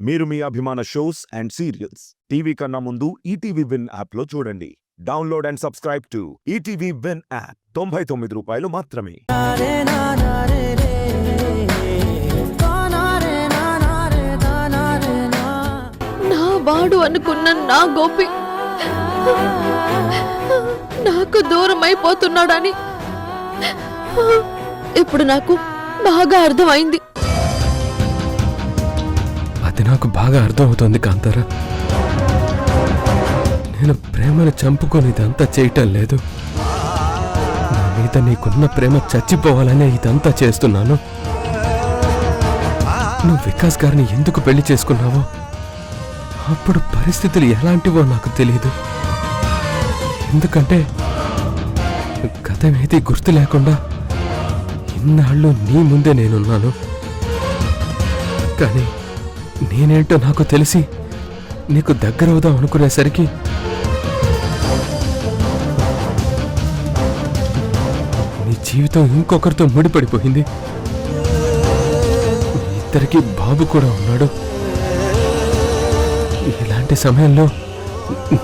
మీరు మీ అభిమాన shows and serials TV కన్నా ముందు ఈటీవీ విన్ యాప్లో చూడండి. Download and subscribe to ETV win app. 99 రూపాయలు మాత్రమే. నా వాడు అనుకున్న నా గోపి నాకు దూరం అయిపోతున్నాడని ఇప్పుడు నాకు బాగా అర్థమైంది. అది నాకు బాగా అర్థమవుతోంది కాంతారా. నేను ప్రేమను చంపుకొని ఇదంతా చేయటం లేదు. నా మీద నీకున్న ప్రేమ చచ్చిపోవాలనే ఇదంతా చేస్తున్నాను. నువ్వు వికాస్ గారిని ఎందుకు పెళ్లి చేసుకున్నావో, అప్పుడు పరిస్థితులు ఎలాంటివో నాకు తెలియదు. ఎందుకంటే గతమేది గుర్తు లేకుండా ఇన్నాళ్ళు నీ ముందే నేనున్నాను. కానీ నేనేంటో నాకు తెలిసి నీకు దగ్గరవుదాం అనుకునేసరికి నీ జీవితం ఇంకొకరితో ముడిపడిపోయింది. ఇద్దరికి బాబు కూడా ఉన్నాడు. ఇలాంటి సమయంలో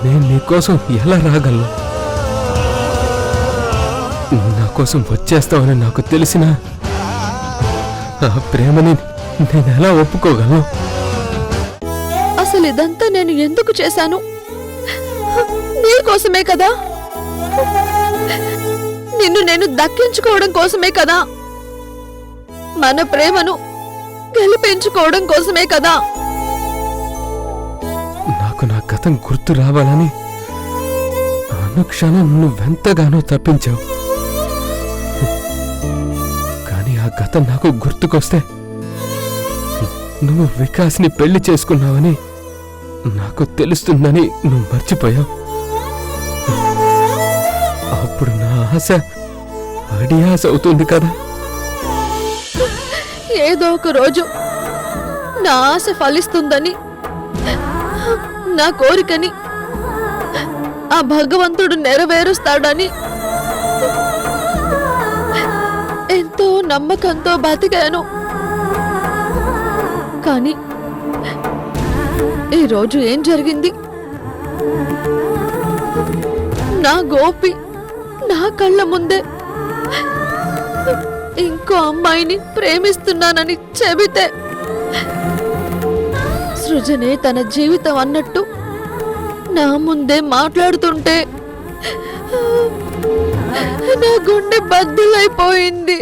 నేను నీకోసం ఎలా రాగలను? నా కోసం వచ్చేస్తావని నాకు తెలిసినా ఆ ప్రేమని నేను ఎలా ఒప్పుకోగలను? అసలు ఇదంతా నేను ఎందుకు చేశాను? నీకోసమే కదా. నిన్ను నేను దక్కించుకోవడం కోసమే కదా. మన ప్రేమను గెలిపించుకోవడం కోసమే కదా. నాకు నా గతం గుర్తు రావాలని అనుక్షణం నువ్వెంతగానో తప్పించావు. కానీ ఆ గతం నాకు గుర్తుకొస్తే నువ్వు వికాస్ని పెళ్లి చేసుకున్నావని నాకు తెలుస్తుందని నువ్వు మర్చిపోయావు. అప్పుడు నా ఆశ అడియాస అవుతుంది కదా. ఏదో ఒక రోజు నా ఆశ ఫలిస్తుందని, నా కోరికని ఆ భగవంతుడు నెరవేరుస్తాడని ఎంతో నమ్మకంతో బతికాను. కానీ ఈరోజు ఏం జరిగింది? నా గోపి నా కళ్ళ ముందే ఇంకో అమ్మాయిని ప్రేమిస్తున్నానని చెబితే, సృజనే తన జీవితం అన్నట్టు నా ముందే మాట్లాడుతుంటే నా గుండె బద్దలైపోయింది.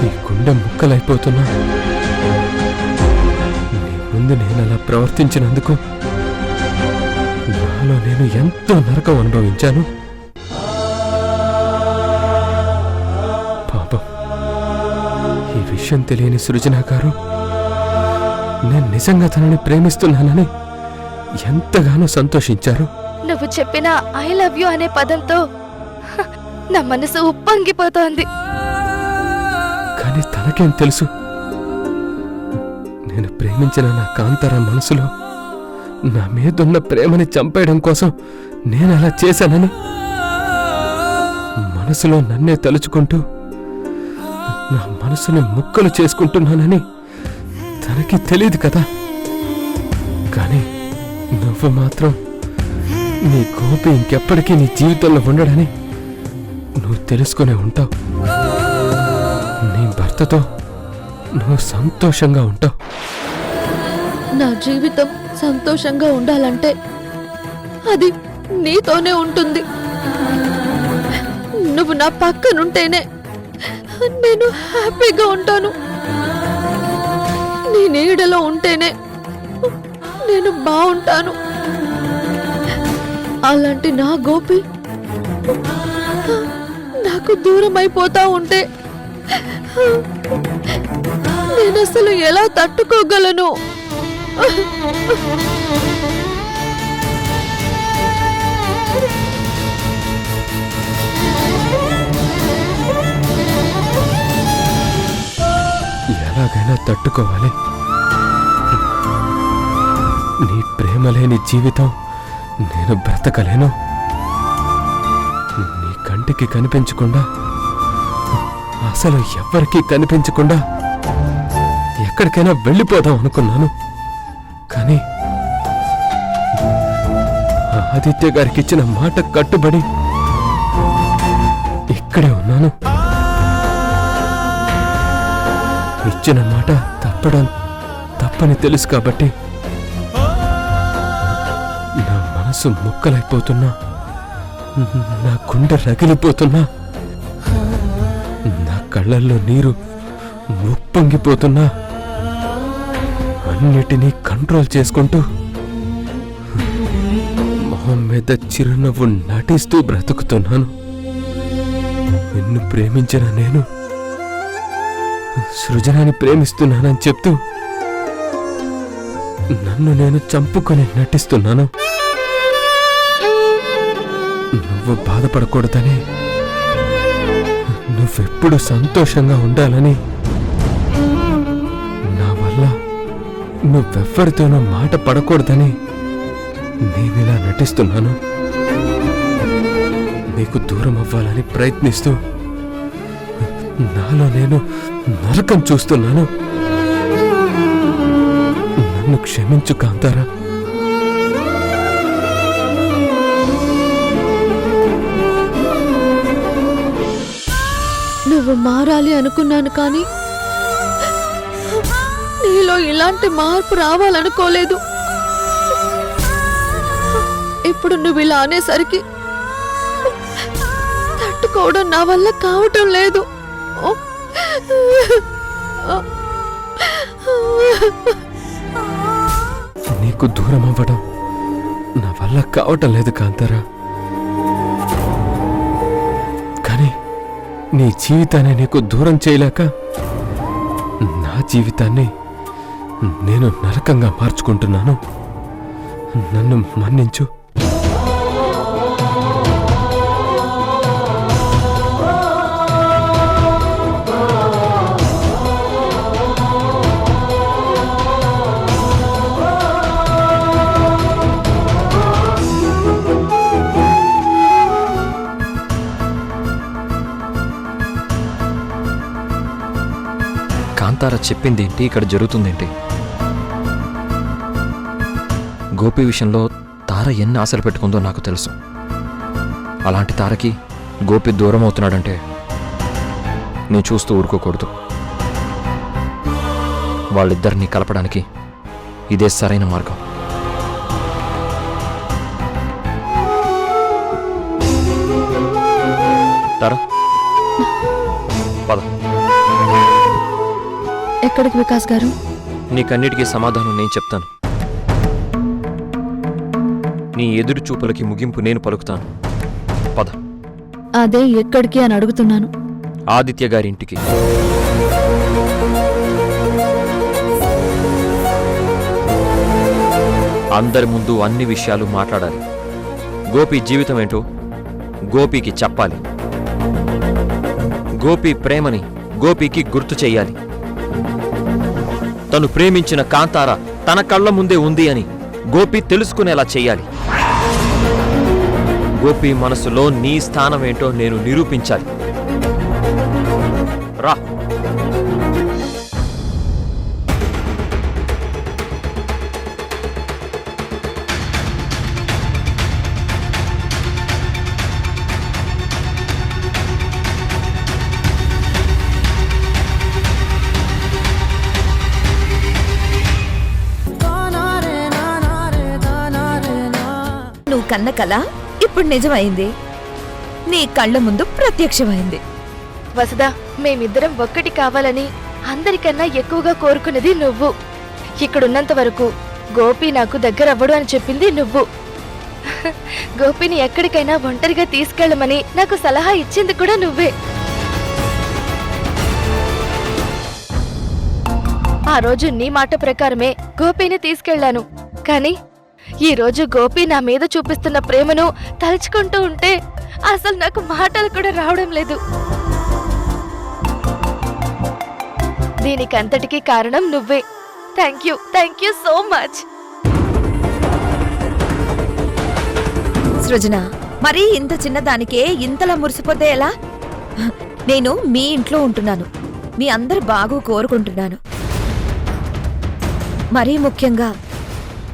నీ గుండె ముక్కలైపోతున్నా నీ ముందు నేను అలా ప్రవర్తించినందుకు నాలో నేను ఎంతో నరకం అనుభవించాను. పాపం, ఈ విషయం తెలియని సృజన గారు నేను నిజంగా తనని ప్రేమిస్తున్నానని ఎంతగానో సంతోషించారు. నువ్వు చెప్పిన ఐ లవ్ యూ అనే పదంతో నా మనసు ఉప్పొంగిపోతోంది. కానీ తనకేం తెలుసు, నేను ప్రేమించిన నా కాంతార మనసులో నా మీదున్న ప్రేమని చంపేయడం కోసం నేను అలా చేశానని. మనసులో నన్నే తలుచుకుంటూ నా మనసుని ముక్కలు చేసుకుంటున్నానని తనకి తెలియదు కదా. కానీ నువ్వు మాత్రం నీ గోపి ఇంకెప్పటికీ నీ జీవితంలో ఉండడని నువ్వు తెలుసుకునే ఉంటావు. నీ భర్తతో నువ్వు సంతోషంగా ఉంటావు. నా జీవితం సంతోషంగా ఉండాలంటే అది నీతోనే ఉంటుంది. నువ్వు నా పక్కనుంటేనే నేను హ్యాపీగా ఉంటాను. నీ నీడలో ఉంటేనే నేను బాగుంటాను. అలాంటి నా గోపి నాకు దూరం అయిపోతా ఉంటే నేను అసలు ఎలా తట్టుకోగలను? ఎలాగైనా తట్టుకోవాలి. నీ ప్రేమ లేని జీవితం నేను బ్రతకలేను. కంటికి కనిపించకుండా, అసలు ఎవ్వరికీ కనిపించకుండా ఎక్కడికైనా వెళ్ళిపోదాం అనుకున్నాను. కానీ ఆదిత్య గారికి ఇచ్చిన మాట కట్టుబడి ఇక్కడే ఉన్నాను. ఇచ్చిన మాట తప్పని తెలుసు కాబట్టి నా మనసు ముక్కలైపోతున్నా, నా గుండె రగిలిపోతున్నా, నా కళ్ళల్లో నీరు ఉప్పొంగిపోతున్నా, అన్నిటినీ కంట్రోల్ చేసుకుంటూ మొహం మీద చిరునవ్వు నటిస్తూ బ్రతుకుతున్నాను. నిన్ను ప్రేమించిన నేను సృజనాన్ని ప్రేమిస్తున్నానని చెప్తూ నన్ను నేను చంపుకొని నటిస్తున్నాను. నువ్వు బాధపడకూడదని, నువ్వెప్పుడు సంతోషంగా ఉండాలని, నా వల్ల నువ్వెవ్వరితోనూ మాట పడకూడదని నేనిలా నటిస్తున్నాను. నీకు దూరం అవ్వాలని ప్రయత్నిస్తూ నాలో నేను నరకం చూస్తున్నాను. నన్ను క్షమించు కాంతారా. నువ్వు మారాలి అనుకున్నాను, కానీ నీలో ఇలాంటి మార్పు రావాలనుకోలేదు. ఇప్పుడు నువ్వు ఇలా అనేసరికి తట్టుకోవడం నా వల్ల కావటం లేదు. నీకు దూరం అవ్వడం నా వల్ల కావటం లేదు కాంతారా. కానీ నీ జీవితాన్ని నీకు దూరం చేయలేక నా జీవితాన్ని నేను నరకంగా మార్చుకుంటున్నాను. నన్ను మన్నించు. కాంతార చెప్పిందేంటి, ఇక్కడ జరుగుతుందేంటి? గోపి విషయంలో తార ఎన్ని ఆశలు పెట్టుకుందో నాకు తెలుసు. అలాంటి తారకి గోపి దూరం అవుతున్నాడంటే నేను చూస్తూ ఊరుకోకూడదు. వాళ్ళిద్దరినీ కలపడానికి ఇదే సరైన మార్గం. తారా, పద. ఎక్కడికి వికాస్ గారు? నీకన్నిటికీ సమాధానం నేను చెప్తాను. నీ ఎదురు చూపులకి ముగింపు నేను పలుకుతాను. పద. అదే ఎక్కడికి అని అడుగుతున్నాను. ఆదిత్య గారింటికి. అందరి ముందు అన్ని విషయాలు మాట్లాడాలి. గోపి జీవితం ఏంటో గోపికి చెప్పాలి. గోపి ప్రేమని గోపికి గుర్తు చెయ్యాలి. తను ప్రేమించిన కాంతార తన కళ్ళ ముందే ఉంది అని గోపి తెలుసుకునేలా చెయ్యాలి. గోపి మనసులో నీ స్థానం ఏంటో నేను నిరూపించాలి. రా. నువ్వు కన్న కల ఇప్పుడు నిజమైంది. నీ కళ్ళ ముందు ప్రత్యక్షమైంది. వసుదా, మేమిద్దరం ఒక్కటి కావాలని అందరికన్నా ఎక్కువగా కోరుకున్నది నువ్వు. ఇక్కడున్నంత వరకు గోపి నాకు దగ్గరవ్వడు అని చెప్పింది నువ్వు. గోపిని ఎక్కడికైనా ఒంటరిగా తీసుకెళ్ళమని నాకు సలహా ఇచ్చింది కూడా నువ్వే. ఆ రోజు నీ మాట ప్రకారమే గోపిని తీసుకెళ్లాను. కానీ ఈ రోజు గోపి నా మీద చూపిస్తున్న ప్రేమను తలుచుకుంటూ ఉంటే అసలు నాకు మాటలు కూడా రావడం లేదు. దీనికంతటికీ కారణం నువ్వే. Thank you so much. Srujana, మరీ ఇంత చిన్నదానికే ఇంతలా మురిసిపోతే ఎలా? నేను మీ ఇంట్లో ఉంటున్నాను, మీ అందరు బాగు కోరుకుంటున్నాను. మరీ ముఖ్యంగా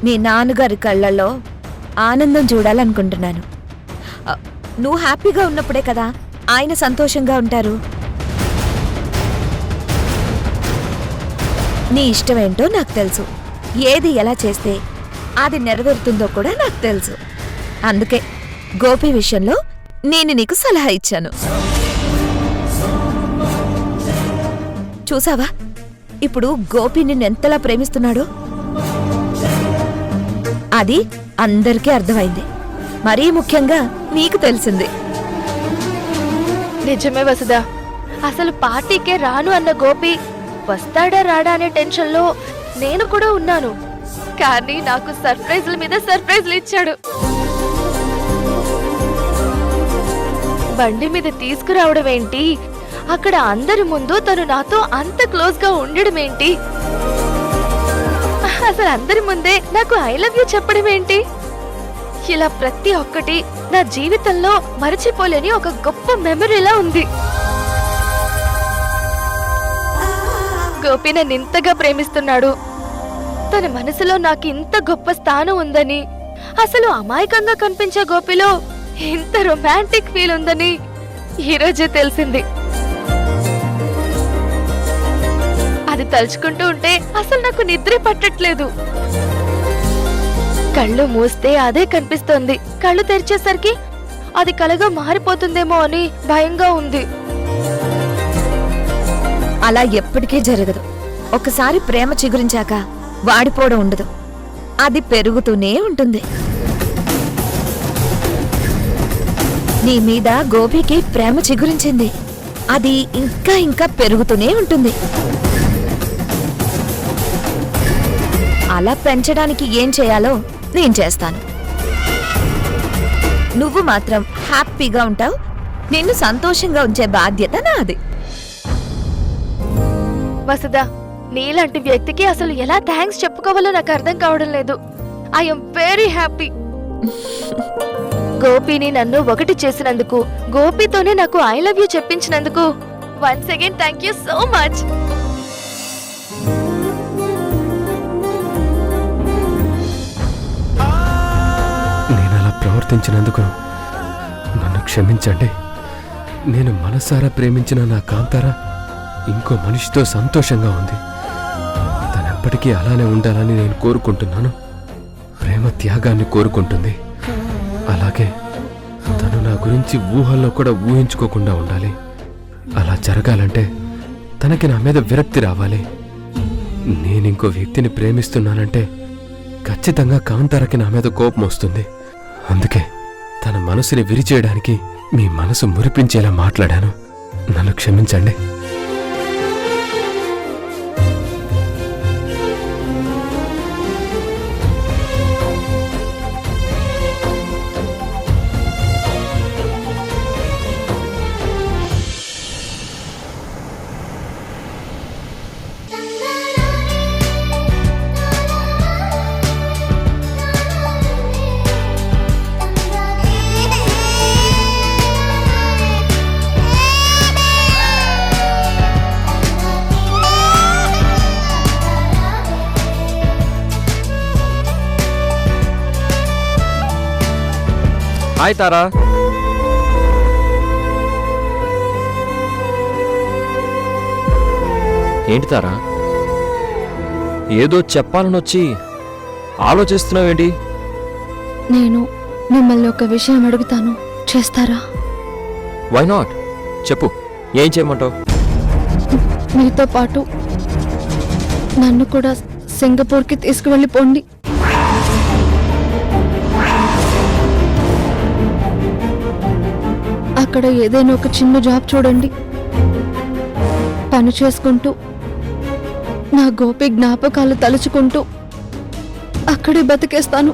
మీ నాన్నగారి కళ్ళల్లో ఆనందం చూడాలనుకుంటున్నాను. నువ్వు హ్యాపీగా ఉన్నప్పుడే కదా ఆయన సంతోషంగా ఉంటారు. నీ ఇష్టమేంటో నాకు తెలుసు, ఏది ఎలా చేస్తే అది నెరవేరుతుందో కూడా నాకు తెలుసు. అందుకే గోపి విషయంలో నేను నీకు సలహా ఇచ్చాను. చూసావా ఇప్పుడు గోపి నిన్నెంతలా ప్రేమిస్తున్నాడో? అది అందరికీ అర్థమైంది, మరీ ముఖ్యంగా నీకు తెలిసింది. నిజమే వసుదా, అసలు పార్టీకే రాను అన్న గోపి వస్తాడా రాడా అనే టెన్షన్లో నేను కూడా ఉన్నాను. కానీ నాకు సర్ప్రైజ్ల మీద సర్ప్రైజ్లు ఇచ్చాడు. బండి మీద తీసుకురావడం ఏంటి, అక్కడ అందరి ముందు తను నాతో అంత క్లోజ్ గా ఉండడం ఏంటి, అసలు అందరి ముందే నాకు ఐ లవ్ యూ చెప్పడం ఏంటి, ఇలా ప్రతి ఒక్కటి నా జీవితంలో మరచిపోలేని ఒక గొప్ప మెమరీలా ఉంది. గోపి నన్ను ఇంతగా ప్రేమిస్తున్నాడు, తన మనసులో నాకు ఇంత గొప్ప స్థానం ఉందని, అసలు అమాయకంగా కనిపించే గోపిలో ఇంత రొమాంటిక్ ఫీల్ ఉందని ఈరోజే తెలిసింది. అది తలుచుకుంటూ ఉంటే అసలు నాకు నిద్రే పట్టట్లేదు. కళ్ళు మూస్తే అదే కనిపిస్తోంది, కళ్ళు తెరిచేసరికి అది కలగా మారిపోతుందేమో అని భయంగా ఉంది. అలా ఎప్పటికీ జరగదు. ఒకసారి ప్రేమ చిగురించాక వాడిపోవడం ఉండదు, అది పెరుగుతూనే ఉంటుంది. నీ మీద గోపికి ప్రేమ చిగురించింది, అది ఇంకా ఇంకా పెరుగుతూనే ఉంటుంది. అలా పెంచడానికి ఏం చేయాలో నేను చేస్తాను. నువ్వు మాత్రం హ్యాపీగా ఉంటావు, నిన్ను సంతోషంగా ఉంచే బాధ్యత నాది. వసుదా, నీలాంటి వ్యక్తికి అసలు ఎలా థ్యాంక్స్ చెప్పుకోవాలో నాకు అర్థం కావడం లేదు. I'm very happy. గోపిని నన్ను ఒకటి చేసినందుకు, గోపితోనే నాకు ఐ లవ్ యూ చెప్పించినందుకు once again thank you so much. నేను అలా ప్రవర్తించినందుకు నన్ను క్షమించండి. నేను మనసారా ప్రేమించిన నా కాంతార ఇంకో మనిషితో సంతోషంగా ఉంది. తనెప్పటికీ అలానే ఉండాలని నేను కోరుకుంటున్నాను. ప్రేమ త్యాగాన్ని కోరుకుంటుంది. అలాగే తను నా గురించి ఊహల్లో కూడా ఊహించుకోకుండా ఉండాలి. అలా జరగాలంటే తనకి నా మీద విరక్తి రావాలి. నేనింకో వ్యక్తిని ప్రేమిస్తున్నానంటే ఖచ్చితంగా కాంతారకి నా మీద కోపం వస్తుంది. అందుకే తన మనసుని విరిచేయడానికి మీ మనసు మురిపించేలా మాట్లాడాను. నన్ను క్షమించండి. హాయ్ తారా. ఏంటి తారా, ఏదో చెప్పాలనొచ్చి ఆలోచిస్తున్నావేంటి? నేను మిమ్మల్ని ఒక విషయం అడుగుతాను, చేస్తారా? వై నాట్, చెప్పు, ఏం చేయమంటావు? మీతో పాటు నన్ను కూడా సింగపూర్కి తీసుకువెళ్ళిపోండి. అక్కడ ఏదైనా ఒక చిన్న జాబ్ చూడండి. పని చేసుకుంటూ నా గోపి జ్ఞాపకాలు తలుచుకుంటూ అక్కడే బతికేస్తాను.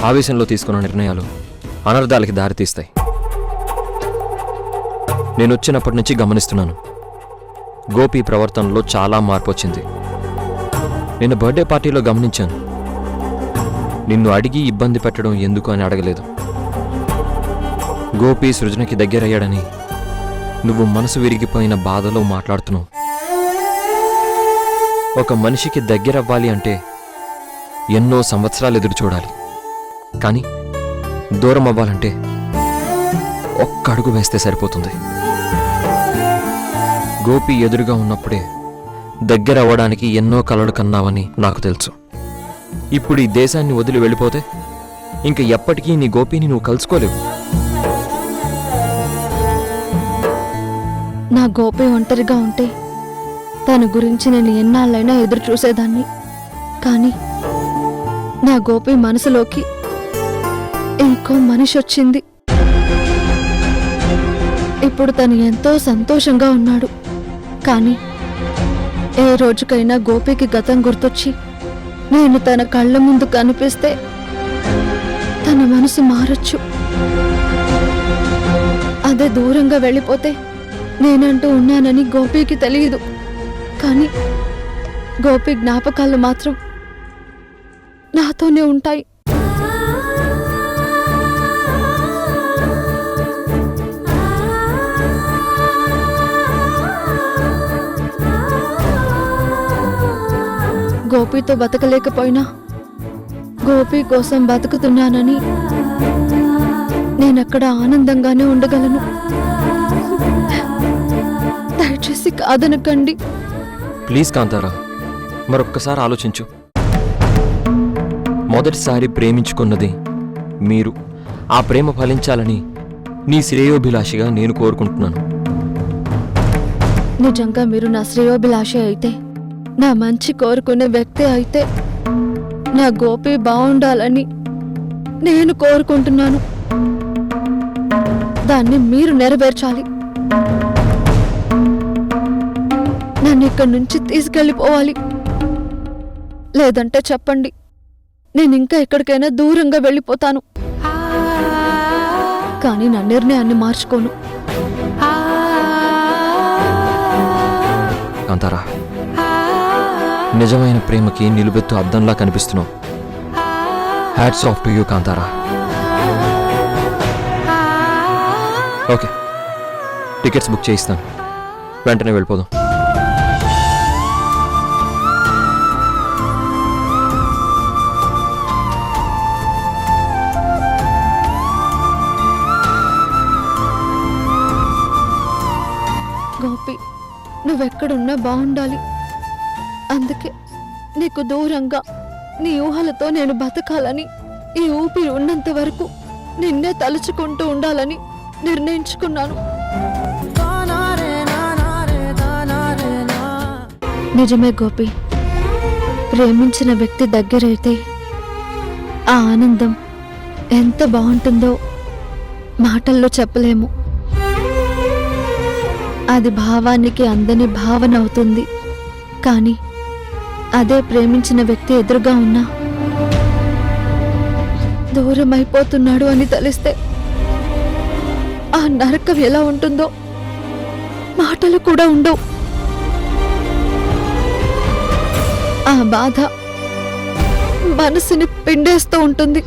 ఆవేశంలో తీసుకున్న నిర్ణయాలు అనర్థాలకి దారితీస్తాయి. నేను వచ్చినప్పటి నుంచి గమనిస్తున్నాను, గోపి ప్రవర్తనలో చాలా మార్పు వచ్చింది. నిన్న బర్త్డే పార్టీలో గమనించాను. నిన్ను అడిగి ఇబ్బంది పెట్టడం ఎందుకు అని అడగలేదు. గోపి సృజనకి దగ్గరయ్యాడని నువ్వు మనసు విరిగిపోయిన బాధలో మాట్లాడుతున్నావు. ఒక మనిషికి దగ్గరవ్వాలి అంటే ఎన్నో సంవత్సరాలు ఎదురు చూడాలి. కానీ దూరం అవ్వాలంటే ఒక్క అడుగు వేస్తే సరిపోతుంది. గోపి ఎదురుగా ఉన్నప్పుడే దగ్గర అవ్వడానికి ఎన్నో కలలు కన్నావని నాకు తెలుసు. ఇప్పుడు ఈ దేశాన్ని వదిలి వెళ్ళిపోతే ఇంక ఎప్పటికీ నీ గోపిని నువ్వు కలుసుకోలేవు. నా గోపి ఒంటరిగా ఉంటే తన గురించి నేను ఎన్నాళ్ళైనా ఎదురు చూసేదాన్ని. కానీ నా గోపి మనసులోకి ఇంకో మనిషి వచ్చింది. ఇప్పుడు తను ఎంతో సంతోషంగా ఉన్నాడు. కానీ ఏ రోజుకైనా గోపికి గతం గుర్తొచ్చి నేను తన కళ్ళ ముందు కనిపిస్తే తన మనసు మారొచ్చు. అదే దూరంగా వెళ్ళిపోతే నేనంటూ ఉన్నానని గోపికి తెలియదు. కానీ గోపి జ్ఞాపకాలు మాత్రం నాతోనే ఉంటాయి. గోపితో బతకలేకపోయినా గోపి కోసం బతుకుతున్నానని నేనక్కడ ఆనందంగానే ఉండగలను. దయచేసి కాదనకండి. ప్లీజ్ కాంతారా, మరొక్కసారి ఆలోచించు. మొదటిసారి ప్రేమించుకున్నది మీరు. ఆ ప్రేమ ఫలించాలని నీ శ్రేయోభిలాషిగా నేను కోరుకుంటున్నాను. నిజంగా మీరు నా శ్రేయోభిలాష అయితే, నా మంచి కోరుకునే వ్యక్తి అయితే, నా గోపి బాగుండాలని నేను కోరుకుంటున్నాను. దాన్ని మీరు నెరవేర్చాలి. నన్ను ఇక్కడి నుంచి తీసుకెళ్ళిపోవాలి. లేదంటే చెప్పండి, నేను ఇంకా ఎక్కడికైనా దూరంగా వెళ్ళిపోతాను. కానీ నా నిర్ణయాన్ని మార్చుకోను. కాంతారా, నిజమైన ప్రేమకి నిలువెత్తు అద్దంలా కనిపిస్తున్నావు. Hats off to you Kantara. Okay, tickets book చేయిస్తాను. వెంటనే వెళ్ళిపోదాం. గోపి, నువ్వెక్కడున్నా బాగుండాలి. అందుకే నీకు దూరంగా నీ ఊహలతో నేను బతకాలని, ఈ ఊపిరి ఉన్నంత వరకు నిన్నే తలుచుకుంటూ ఉండాలని నిర్ణయించుకున్నాను. నిజమే గోపి, ప్రేమించిన వ్యక్తి దగ్గరైతే ఆ ఆనందం ఎంత బాగుంటుందో మాటల్లో చెప్పలేము. అది భావానికి అందని భావన అవుతుంది. కానీ అదే ప్రేమించిన వ్యక్తి ఎదురుగా ఉన్నా దూరం అయిపోతున్నాడు అని తెలిస్తే ఆ నరకం ఎలా ఉంటుందో మాటలు కూడా ఉండవు. ఆ బాధ మనసుని పిండేస్తూ ఉంటుంది,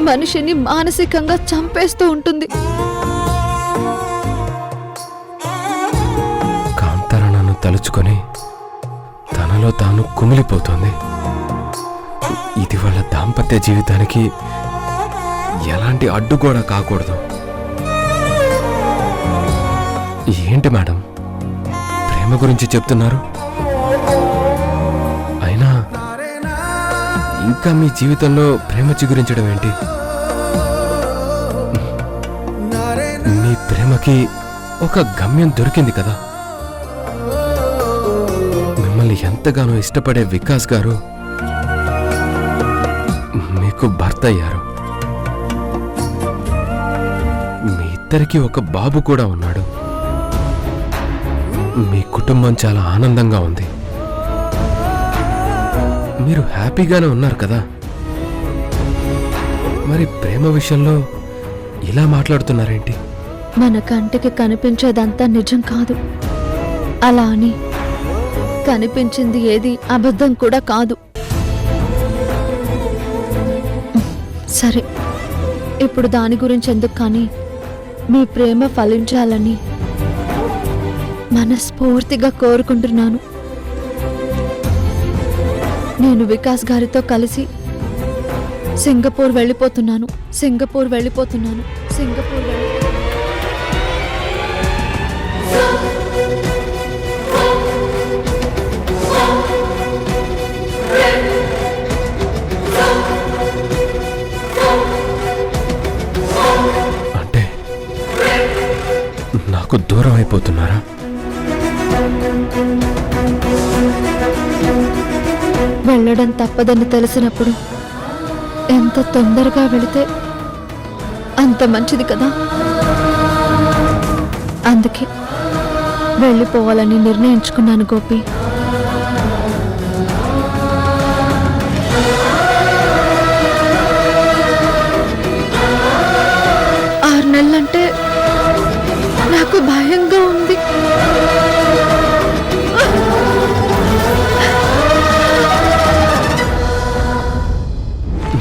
మనిషిని మానసికంగా చంపేస్తూ ఉంటుంది. కాంతార నన్ను తలుచుకొని తనలో తాను కుమిలిపోతోంది. ఇది వాళ్ళ దాంపత్య జీవితానికి ఎలాంటి అడ్డుగోడ కాకూడదు. ఏంటి మేడం, ప్రేమ గురించి చెప్తున్నారు? అయినా ఇంకా మీ జీవితంలో ప్రేమ చిగురించడం ఏంటి? మీ ప్రేమకి ఒక గమ్యం దొరికింది కదా. మిమ్మల్ని ఎంతగానో ఇష్టపడే వికాస్ గారు మీకు భర్త అయ్యారు. మీ ఇద్దరికి ఒక బాబు కూడా ఉన్నాడు. మీ కుటుంబం చాలా ఆనందంగా ఉంది. మీరు హ్యాపీగానే ఉన్నారు కదా. మరి ప్రేమ విషయంలో ఇలా మాట్లాడుతున్నారేంటి? మన కంటికి కనిపించేదంతా నిజం కాదు. అలా అని కనిపించింది ఏది అబద్ధం కూడా కాదు. సరే, ఇప్పుడు దాని గురించి ఎందుకు, కానీ మీ ప్రేమ ఫలించాలని మనస్ఫూర్తిగా కోరుకుంటున్నాను. నేను వికాస్ గారితో కలిసి సింగపూర్ వెళ్ళిపోతున్నాను. అంటే నాకు దూరం అయిపోతున్నారా? వెళ్ళడం తప్పదని తెలిసినప్పుడు ఎంత తొందరగా వెళితే అంత మంచిది కదా. అందుకే వెళ్ళిపోవాలని నిర్ణయించుకున్నాను గోపి. ఆరు నెలలంటే నాకు భయంగా ఉంది.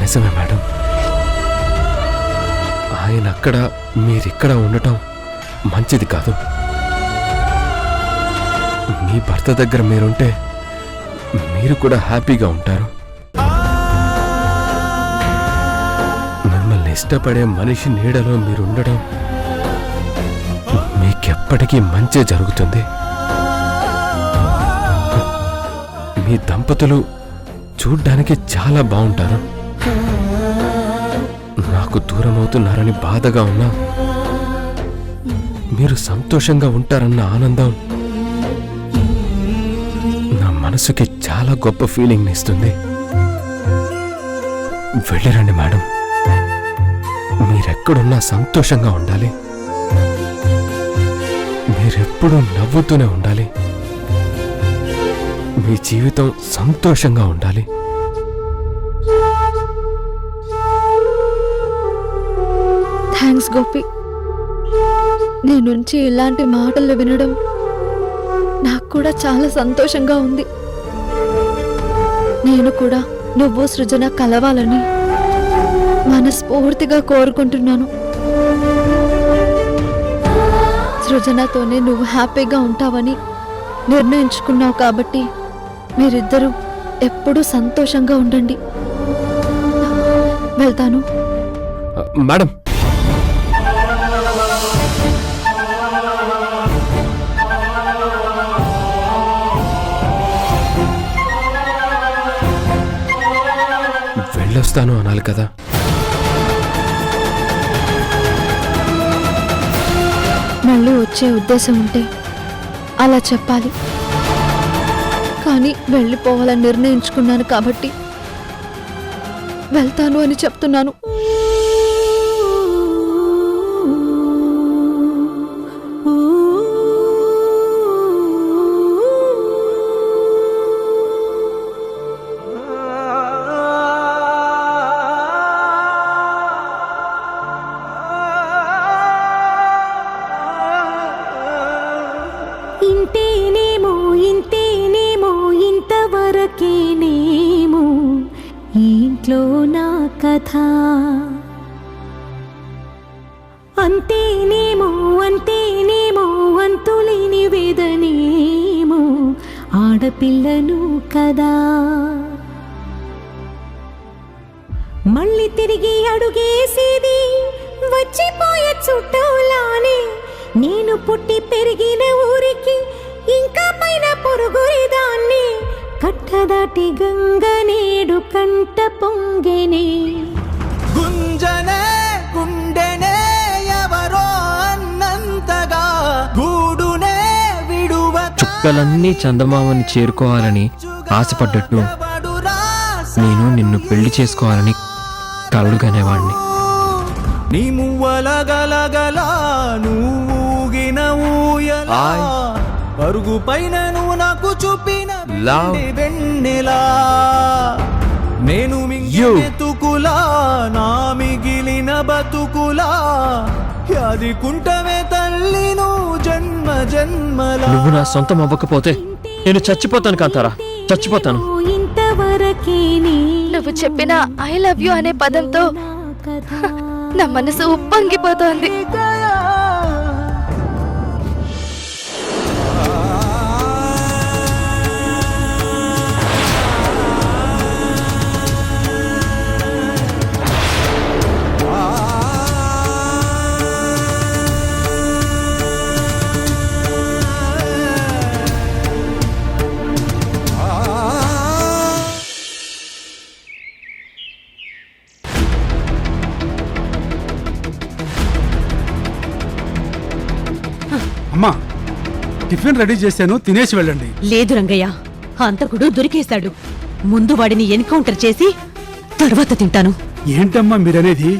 నిజమే మేడం, ఆయన అక్కడ మీరిక్కడ ఉండటం మంచిది కాదు. మీ భర్త దగ్గర మీరుంటే మీరు కూడా హ్యాపీగా ఉంటారు. మిమ్మల్ని ఇష్టపడే మనిషి నీడలో మీరుండడం మీకెప్పటికీ మంచి జరుగుతుంది. మీ దంపతులు చూడ్డానికి చాలా బాగుంటారు. నాకు దూరం అవుతున్నారని బాధగా ఉన్నా మీరు సంతోషంగా ఉంటారన్న ఆనందం నా మనసుకి చాలా గొప్ప ఫీలింగ్ని ఇస్తుంది. వెళ్ళిరండి మేడం, మీరెక్కడున్నా సంతోషంగా ఉండాలి. మీరెప్పుడూ నవ్వుతూనే ఉండాలి. మీ జీవితం సంతోషంగా ఉండాలి. థ్యాంక్స్ గోపి. నీ నుంచి ఇలాంటి మాటలు వినడం నాకు కూడా చాలా సంతోషంగా ఉంది. నేను కూడా నువ్వు సృజన కలవాలని మనస్ఫూర్తిగా కోరుకుంటున్నాను. సృజనతోనే నువ్వు హ్యాపీగా ఉంటావని నిర్ణయించుకున్నావు కాబట్టి మీరిద్దరూ ఎప్పుడూ సంతోషంగా ఉండండి. వెళ్తాను. మేడం, వెళ్ళొస్తాను అనాలి కదా. మళ్ళీ వచ్చే ఉద్దేశం ఉంటే అలా చెప్పాలి, కానీ వెళ్ళిపోవాలని నిర్ణయించుకున్నాను కాబట్టి వెళ్తాను అని చెప్తున్నాను. ఇంతేనేమో ఇంతవరకేనేమో ఇంట్లో నా కథ. అంతేనేమో అంతులేని వేదనేమో ఆడపిల్లను కదా. మళ్ళీ తిరిగి అడుగేసేది వచ్చిపోయే చుట్టూలానే. నేను పుట్టి పెరిగిన ఊరికి ఇంకా పైన పొరుగురిదాన్ని. కట్టదాటి గంగ నేడు కంట పొంగెనే. గుంజనే గుండెనే ఎవరో అన్నంతగా గూడునే విడువ. చుక్కలన్నీ చందమామని చేరుకోవాలని ఆశపడ్డట్టు నేను నిన్ను పెళ్లి చేసుకోవాలని కలలుగనేవాణ్ణి. నీ మువ్వల గలగల నువ్వుగిన ఊయలా పరుగు పైన నువ్వు నాకు చూపిన వెన్నెలా. నేను మింగితుకులా నా మిగిలిన బతుకులా అది కుంటమే తల్లి నువ్వు జన్మ జన్మలా. నువ్వు నా సొంతం అవ్వకపోతే నేను చచ్చిపోతాను కాంతారా, చచ్చిపోతాను. ఇంతవరకేనే నువ్వు చెప్పిన ఐ లవ్ యూ అనే పదంతో నా మనసు ఉప్పొంగిపోతోంది. అమ్మా, టిఫిన్ రెడీ చేశాను, తినేసి వెళ్ళండి. లేదు రంగయ్య, హంతకుడు దొరికేశాడు. ముందు వాడిని ఎన్కౌంటర్ చేసి తర్వాత తింటాను. ఏంటమ్మా మీరనేది?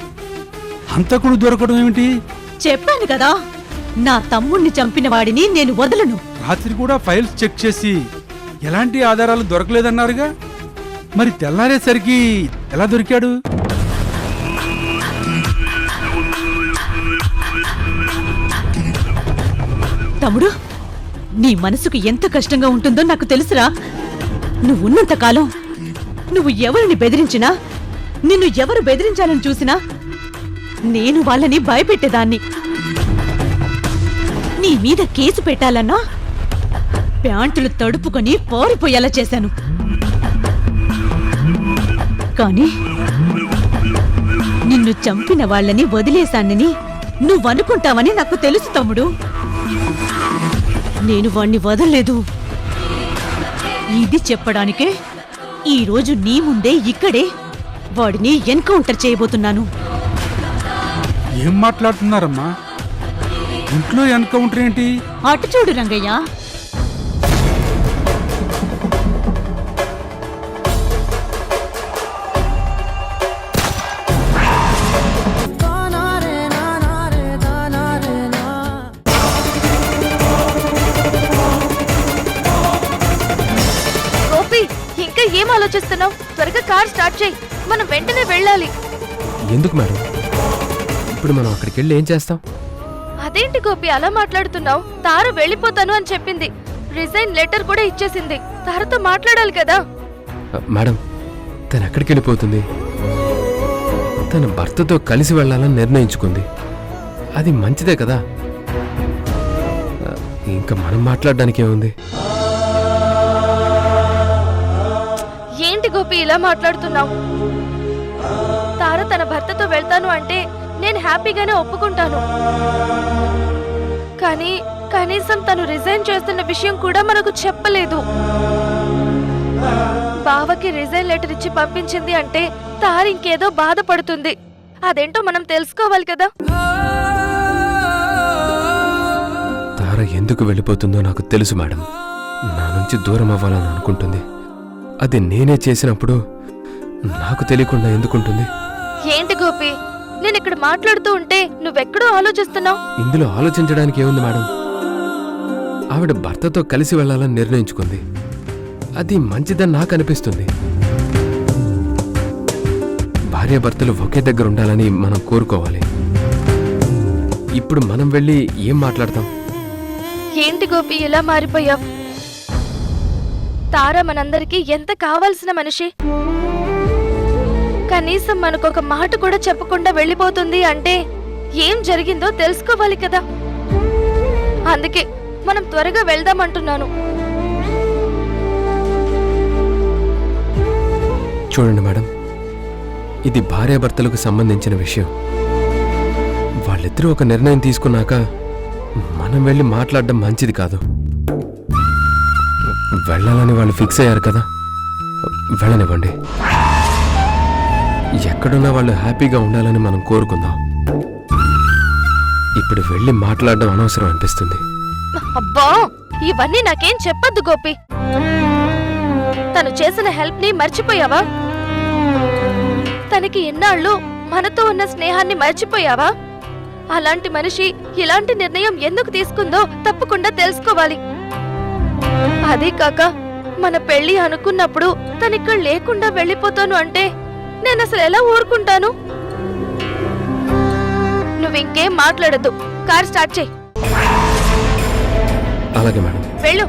హంతకుడు దొరకడం ఏమిటి? చెప్పాను కదా, నా తమ్ముణ్ణి చంపిన వాడిని నేను వదలను. రాత్రి కూడా ఫైల్స్ చెక్ చేసి ఎలాంటి ఆధారాలు దొరకలేదన్నారుగా, మరి తెల్లారేసరికి ఎలా దొరికాడు? తమ్ముడు, నీ మనసుకు ఎంత కష్టంగా ఉంటుందో నాకు తెలుసురా. నువ్వున్నంత కాలం నువ్వు ఎవరిని బెదిరించినా, నిన్ను ఎవరు బెదిరించాలని చూసినా నేను వాళ్ళని భయపెట్టేదాన్ని. నీ మీద కేసు పెట్టాలన్నా ప్యాంటులు తడుపుకొని పారిపోయేలా చేశాను. కానీ నిన్ను చంపిన వాళ్ళని వదిలేశానని నువ్వనుకుంటావని నాకు తెలుసు తమ్ముడు. నేను వాణ్ణి వదలలేదు. ఇది చెప్పడానికే ఈరోజు నీ ముందే ఇక్కడే వాడిని ఎన్కౌంటర్ చేయబోతున్నాను. ఏం మాట్లాడుతున్నారమ్మా? ఇంట్లో ఎన్కౌంటర్ ఏంటి? అటు చూడు రంగయ్య. ఏం ఆలోచిస్తున్నావు? త్వరగా కార్ స్టార్ట్ చేయి, మనం వెంటనే వెళ్ళాలి. ఎందుకు మేడం? ఇప్పుడు మనం అక్కడికి వెళ్ళి ఏం చేస్తాం? అదేంటి గోపి అలా మాట్లాడుతున్నావు? తార వెళ్ళిపోతాను అని చెప్పింది, రిజైన్ లెటర్ కూడా ఇచ్చేసింది. తారతో మాట్లాడాలి కదా. మేడం, తను ఎక్కడికి వెళ్ళిపోతుంది? తన భర్తతో కలిసి వెళ్ళాలని నిర్ణయించుకుంది. అది మంచిదే కదా. ఇంకా మనం మాట్లాడడానికి ఏముంది? ఏంటి గోపి ఇలా మాట్లాడుతున్నావు? తార తన భర్తతో వెళ్తాను అంటే నేను హ్యాపీగానే ఒప్పుకుంటాను. కానీ కనీసం తను రిజైన్ చేస్తున్న విషయం కూడా మనకు చెప్పలేదు. బావకి రిజైన్ లెటర్ ఇచ్చి పంపించింది అంటే తార ఇంకేదో బాధపడుతుంది. అదేంటో మనం తెలుసుకోవాలి కదా. తార ఎందుకు వెళ్ళిపోతుందో నాకు తెలుసు మేడం. నా నుంచి దూరం అవ్వాలని అనుకుంటుంది. అది నేనే చేసినప్పుడు నాకు తెలియకుండా ఎందుకుంటుంది? ఏంటి గోపి, నేను ఇక్కడ మాట్లాడుతూ ఉంటే నువ్వెక్కడో ఆలోచిస్తున్నావు. ఇందులో ఆలోచించడానికి ఏముంది మేడం? ఆవిడ భర్తతో కలిసి వెళ్ళాలని నిర్ణయించుకుంది. అది మంచిదని నాకు అనిపిస్తుంది. భార్యాభర్తలు ఒకే దగ్గర ఉండాలని మనం కోరుకోవాలి. ఇప్పుడు మనం వెళ్ళి ఏం మాట్లాడతాం? ఏంటి గోపి ఇలా మారిపోయావు? తార మనందరికీ ఎంత కావాల్సిన మనిషి. కనీసం మనకొక మాట కూడా చెప్పకుండా వెళ్ళిపోతుంది అంటే ఏం జరిగిందో తెలుసుకోవాలి కదా. అందుకే మనం త్వరగా వెళ్దామంటున్నాను. చూడండి మేడం, ఇది భార్యాభర్తలకు సంబంధించిన విషయం. వాళ్ళిద్దరూ ఒక నిర్ణయం తీసుకున్నాక మనం వెళ్ళి మాట్లాడడం మంచిది కాదు. వెళ్ళాలని వాళ్ళు ఫిక్స్ అయ్యారు కదా, వెళ్ళనివ్వండి. ఎక్కడున్నా వాళ్ళు హ్యాపీగా ఉండాలని మనం కోరుకుందాం. ఇప్పుడు వెళ్ళి మాట్లాడడం అనవసరం అనిపిస్తుంది. అబ్బా, ఇవన్నీ నాకేం చెప్పొద్దు గోపి. తను చేసిన హెల్ప్ ని మర్చిపోయావా? తనకి ఎన్నాళ్ళు మనతో ఉన్న స్నేహాన్ని మర్చిపోయావా? అలాంటి మనిషి ఇలాంటి నిర్ణయం ఎందుకు తీసుకుందో తప్పకుండా తెలుసుకోవాలి. అదే కాక మన పెళ్లి అనుకున్నప్పుడు తనిక్కడ లేకుండా వెళ్ళిపోతాను అంటే నేను అసలు ఎలా ఊరుకుంటాను? నువ్వింకేం మాట్లాడద్దు, కార్ స్టార్ట్ చేయి. అలాగే మేడం. వెళ్ళు.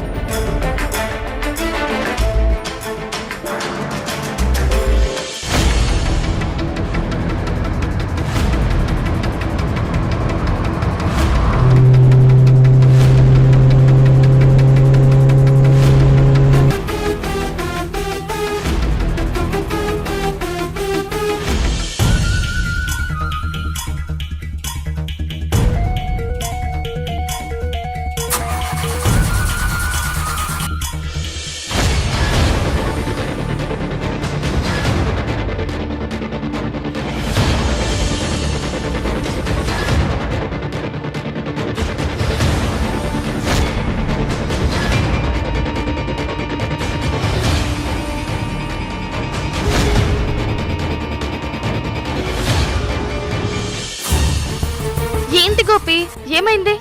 గోపి, ఏమైంది?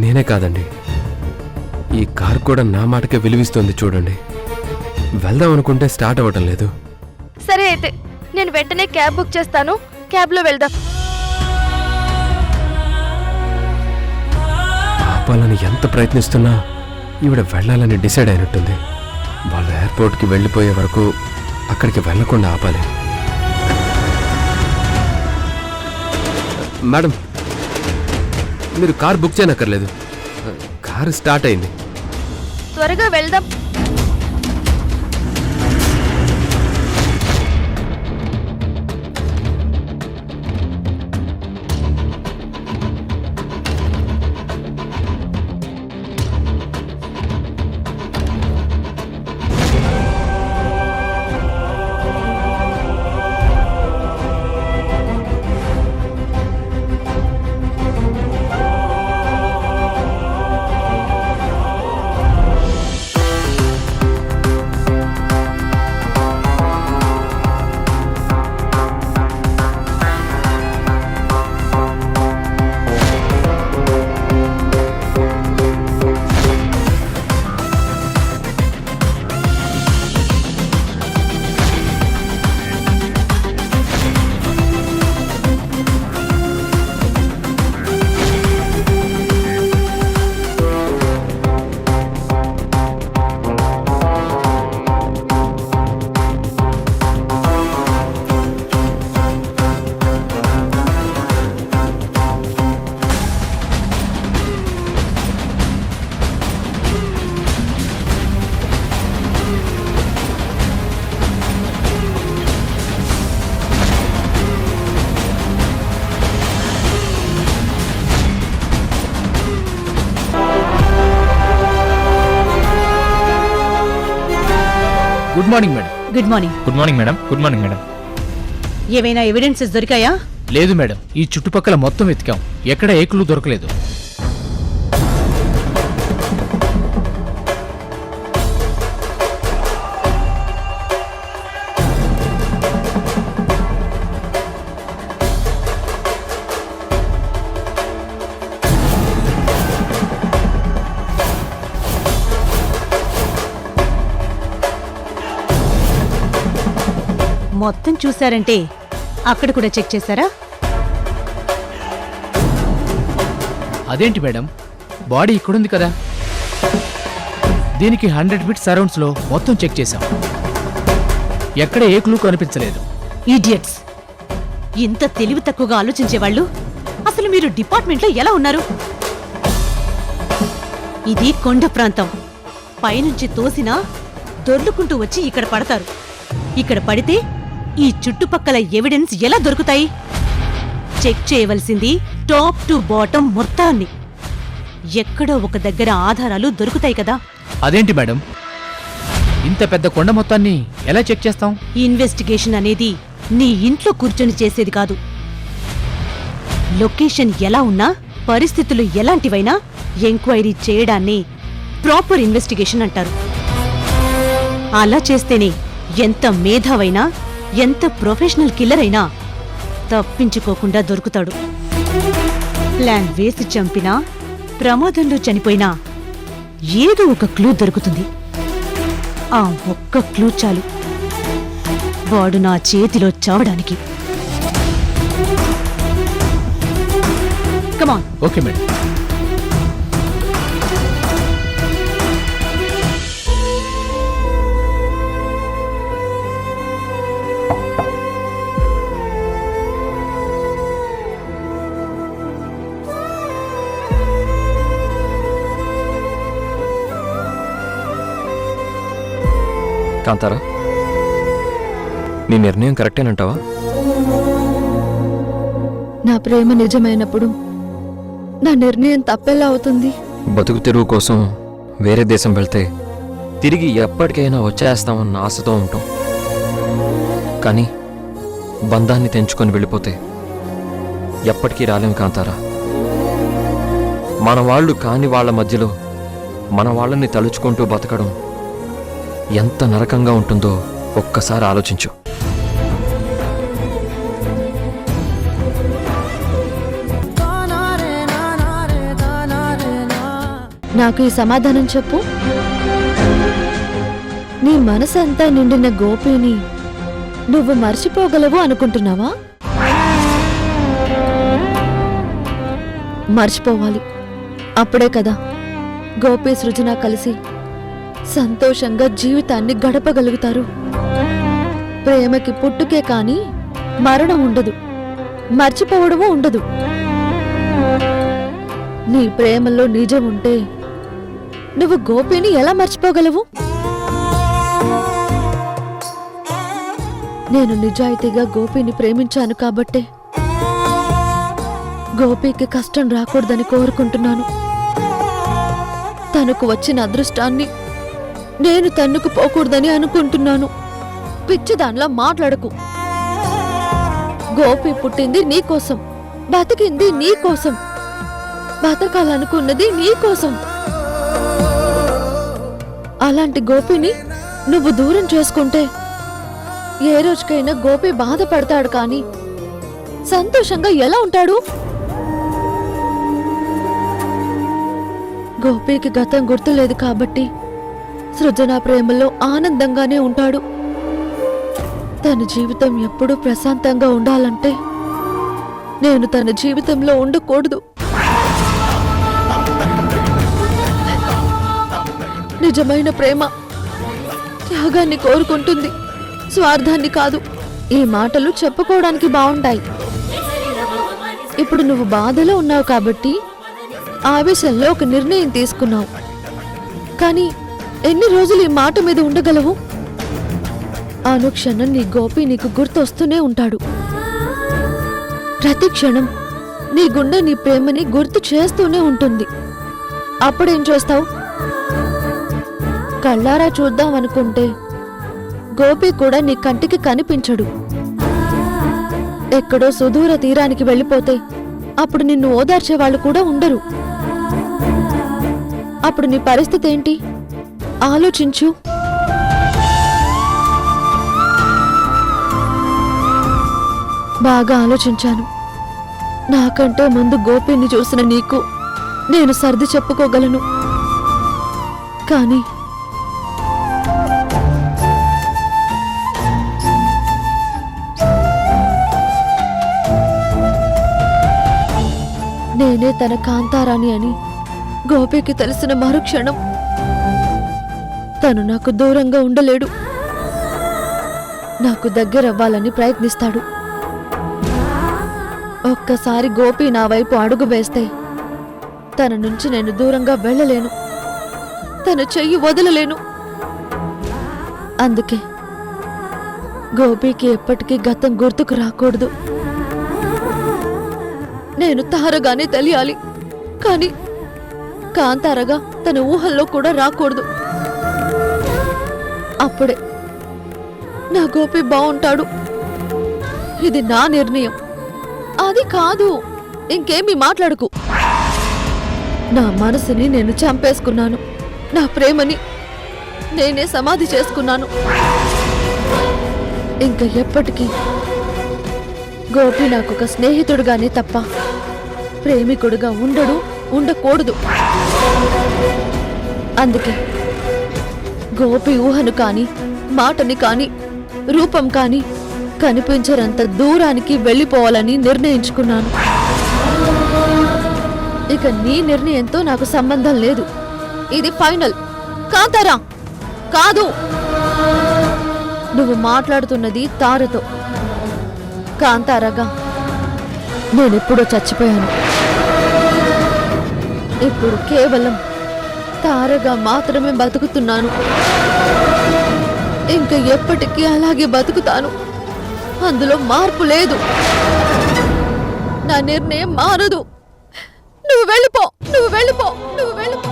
నేనే కాదండి, ఈ కార్ కూడా నా మాటకే విలువిస్తోంది చూడండి. వెళ్దాం అనుకుంటే స్టార్ట్ అవ్వటం లేదు. సరే అయితే నేను వెంటనే క్యాబ్ బుక్ చేస్తాను, క్యాబ్లో వెళ్దాం. ఆపాలని ఎంత ప్రయత్నిస్తున్నా ఈవిడ వెళ్ళాలని డిసైడ్ అయినట్టుంది. వాళ్ళు ఎయిర్పోర్ట్కి వెళ్ళిపోయే వరకు అక్కడికి వెళ్లకుండా ఆపాలి. మేడం, మీరు కార్ బుక్ చేయనక్కర్లేదు, కారు స్టార్ట్ అయింది. త్వరగా వెళ్దాం. Good morning madam. Good morning. Good morning madam. Good morning madam. ఏవైనా ఎవిడెన్సెస్ దొరికాయా? లేదు మేడం, ఈ చుట్టుపక్కల మొత్తం వెతికాం, ఎక్కడ ఏ క్లూ దొరకలేదు. మొత్తం చూసారంటే అక్కడ కూడా చెక్ చేశారా? అదేంటి మేడం, బాడీ ఇక్కడుంది కదా. దీనికి 100 ఫీట్ సరౌండ్స్ లో మొత్తం చెక్ చేశాం, ఎక్కడ ఏ క్లూ కనిపించలేదు. ఈడియట్స్! ఇంత తెలివి తక్కువగా ఆలోచించేవాళ్ళు అసలు మీరు డిపార్ట్మెంట్లో ఎలా ఉన్నారు? ఇది కొండ ప్రాంతం, పైనుంచి తోసినా దొర్లుకుంటూ వచ్చి ఇక్కడ పడతారు. ఇక్కడ పడితే ఈ చుట్టుపక్కల ఎవిడెన్స్ ఎలా దొరుకుతాయి? చెక్ చేయవలసింది టాప్ టు బాటం మొత్తాన్ని. ఎక్కడో ఒక దగ్గర ఆధారాలు దొరుకుతాయి కదా. అదేంటి మేడం, ఇంత పెద్ద కొండ మొత్తాన్ని ఎలా చెక్ చేస్తాం? ఇన్వెస్టిగేషన్ అనేది నీ ఇంట్లో కూర్చొని చేసేది కాదు. లొకేషన్ ఎలా ఉన్నా, పరిస్థితులు ఎలాంటివైనా ఎంక్వైరీ చేయడాన్ని ప్రాపర్ ఇన్వెస్టిగేషన్ అంటారు. అలా చేస్తేనే ఎంత మేధావైనా, ఎంత ప్రొఫెషనల్ కిల్లర్ అయినా తప్పించుకోకుండా దొరుకుతాడు. ప్లాన్ వేసి చంపినా, ప్రమాదంలో చనిపోయినా ఏదో ఒక క్లూ దొరుకుతుంది. ఆ ఒక్క క్లూ చాలు వాడు నా చేతిలో చావడానికి. కమాన్. Okay madam. కాంతారా, నీ నిర్ణయం కరెక్టేనంటావా? నా ప్రేమ నిజమైనప్పుడు నా నిర్ణయం తప్పెలా అవుతుంది? బతుకు తెరువు కోసం వేరే దేశం వెళ్తే తిరిగి ఎప్పటికైనా వచ్చేస్తామన్న ఆశతో ఉంటాం. కానీ బంధాన్ని తెంచుకొని వెళ్ళిపోతే ఎప్పటికీ రాలేం కాంతారా. మన వాళ్ళు కాని వాళ్ళ మధ్యలో మన వాళ్ళని తలుచుకుంటూ బతకడం ఎంత నరకంగా ఉంటుందో ఒక్కసారి ఆలోచించు. నాకు ఈ సమాధానం చెప్పు. నీ మనసంతా నిండిన గోపిని నువ్వు మర్చిపోగలవు అనుకుంటున్నావా? మర్చిపోవాలి. అప్పుడే కదా గోపి సృజన కలిసి సంతోషంగా జీవితాన్ని గడపగలుగుతారు. ప్రేమకి పుట్టుకే కాని మరణం ఉండదు, మర్చిపోవడమూ ఉండదు. నీ ప్రేమలో నిజం ఉంటే నువ్వు గోపిని ఎలా మర్చిపోగలవు? నేను నిజాయితీగా గోపిని ప్రేమించాను కాబట్టే గోపికి కష్టం రాకూడదని కోరుకుంటున్నాను. తనకు వచ్చిన అదృష్టాన్ని నేను తన్నుకు పోకూడదని అనుకుంటున్నాను. పిచ్చిదాన్లా మాట్లాడకు. గోపి పుట్టింది నీకోసం, బతికింది నీకోసం, బతకాలనుకున్నది నీకోసం. అలాంటి గోపిని నువ్వు దూరం చేసుకుంటే ఏ రోజుకైనా గోపి బాధపడతాడు కానీ సంతోషంగా ఎలా ఉంటాడు? గోపికి గతం గుర్తులేదు కాబట్టి సృజన ప్రేమలో ఆనందంగానే ఉంటాడు. తన జీవితం ఎప్పుడూ ప్రశాంతంగా ఉండాలంటే నేను తన జీవితంలో ఉండకూడదు. నిజమైన ప్రేమ త్యాగాన్ని కోరుకుంటుంది, స్వార్థాన్ని కాదు. ఈ మాటలు చెప్పుకోవడానికి బాగుంటాయి. ఇప్పుడు నువ్వు బాధలో ఉన్నావు కాబట్టి ఆవేశంలో ఒక నిర్ణయం తీసుకున్నావు. కానీ ఎన్ని రోజులు ఈ మాట మీద ఉండగలవు? అనుక్షణం నీ గోపి నీకు గుర్తొస్తూనే ఉంటాడు. ప్రతి క్షణం నీ గుండె నీ ప్రేమని గుర్తు చేస్తూనే ఉంటుంది. అప్పుడేం చేస్తావు? కళ్ళారా చూద్దాం అనుకుంటే గోపి కూడా నీ కంటికి కనిపించడు. ఎక్కడో సుదూర తీరానికి వెళ్ళిపోతే అప్పుడు నిన్ను ఓదార్చే వాళ్ళు కూడా ఉండరు. అప్పుడు నీ పరిస్థితి ఏంటి? ఆలోచించు. బాగా ఆలోచించాను. నాకంటే ముందు గోపిని చూసిన నీకు నేను సర్ది చెప్పుకోగలను. కానీ నేనే తన కాంతారాణి అని గోపికి తెలిసిన మరుక్షణం తను నాకు దూరంగా ఉండలేడు. నాకు దగ్గరవ్వాలని ప్రయత్నిస్తాడు. ఒక్కసారి గోపి నా వైపు అడుగు వేస్తే తన నుంచి నేను దూరంగా వెళ్ళలేను, తన చెయ్యి వదలలేను. అందుకే గోపికి ఎప్పటికీ గతం గుర్తుకు రాకూడదు. నేను తారగానే తెలియాలి, కానీ కాంతారగా తన ఊహల్లో కూడా రాకూడదు. అప్పుడే నా గోపి బాగుంటాడు. ఇది నా నిర్ణయం. అది కాదు, ఇంకేమీ మాట్లాడుకు. నా మనసుని నేను చంపేసుకున్నాను. నా ప్రేమని నేనే సమాధి చేసుకున్నాను. ఇంకా ఎప్పటికీ గోపి నాకొక స్నేహితుడుగానే తప్ప ప్రేమికుడుగా ఉండకూడదు. అందుకే గోపి ఊహను కాని, మాటని కాని, రూపం కాని కనిపించరంత దూరానికి వెళ్ళిపోవాలని నిర్ణయించుకున్నాను. ఇక నీ నిర్ణయంతో నాకు సంబంధం లేదు. ఇది ఫైనల్. కాంతారా, కాదు, నువ్వు మాట్లాడుతున్నది తారతో. కాంతారగా నేనెప్పుడో చచ్చిపోయాను. ఇప్పుడు కేవలం తారగా మాత్రమే బతుకుతున్నాను. ఇంకా ఎప్పటికీ అలాగే బతుకుతాను. అందులో మార్పు లేదు. నా నిర్ణయం మారదు. నువ్వు వెళ్ళిపో, నువ్వు వెళ్ళిపో, నువ్వు వెళ్ళిపో.